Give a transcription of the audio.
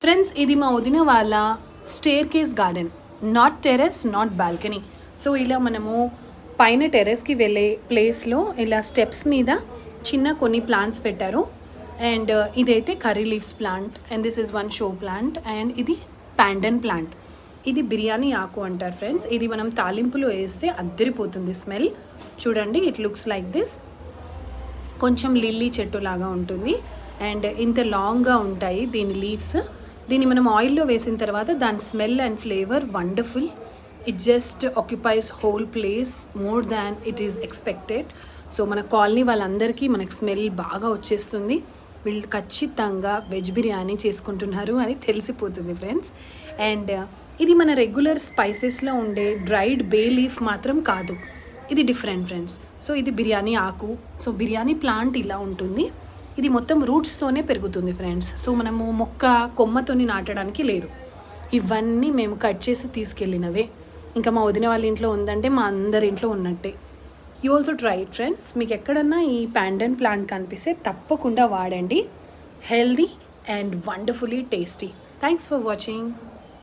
Friends, ఇది మా వదిన వాళ్ళ staircase garden, not terrace, not balcony. So ఇలా మనము పైన టెర్రస్కి వెళ్ళే ప్లేస్లో ఇలా స్టెప్స్ మీద చిన్న కొన్ని ప్లాంట్స్ పెట్టారు. అండ్ ఇదైతే curry leaves plant, and this is one show plant, and ఇది ప్యాండన్ ప్లాంట్. ఇది బిర్యానీ ఆకు అంటారు ఫ్రెండ్స్. ఇది మనం తాలింపులో వేస్తే అద్దరిపోతుంది స్మెల్. చూడండి, ఇట్ లుక్స్ లైక్ దిస్. కొంచెం లిల్లీ చెట్టు లాగా ఉంటుంది అండ్ ఇంత లాంగ్గా ఉంటాయి దీని లీవ్స్. దీన్ని మనం ఆయిల్లో వేసిన తర్వాత దాని smell and flavour wonderful. It just occupies whole place more than it is expected. So మన కాలనీ వాళ్ళందరికీ మనకు స్మెల్ బాగా వచ్చేస్తుంది. వీళ్ళు ఖచ్చితంగా వెజ్ బిర్యానీ చేసుకుంటున్నారు అని తెలిసిపోతుంది ఫ్రెండ్స్. అండ్ ఇది మన రెగ్యులర్ స్పైసెస్లో ఉండే డ్రైడ్ బే లీఫ్ మాత్రం కాదు, ఇది డిఫరెంట్ ఫ్రెండ్స్. సో ఇది బిర్యానీ ఆకు. సో బిర్యానీ ప్లాంట్ ఇలా ఉంటుంది. ఇది మొత్తం రూట్స్తోనే పెరుగుతుంది ఫ్రెండ్స్. సో మనము మొక్క కొమ్మతోని నాటడానికి లేదు. ఇవన్నీ మేము కట్ చేసి తీసుకెళ్ళినవే. ఇంకా మా వదిన వాళ్ళ ఇంట్లో ఉందంటే మా అందరి ఇంట్లో ఉన్నట్టే. You also try it friends. మీకు ఎక్కడన్నా ఈ ప్యాండన్ ప్లాంట్ కనిపిస్తే తప్పకుండా వాడండి. Healthy and wonderfully tasty. Thanks for watching.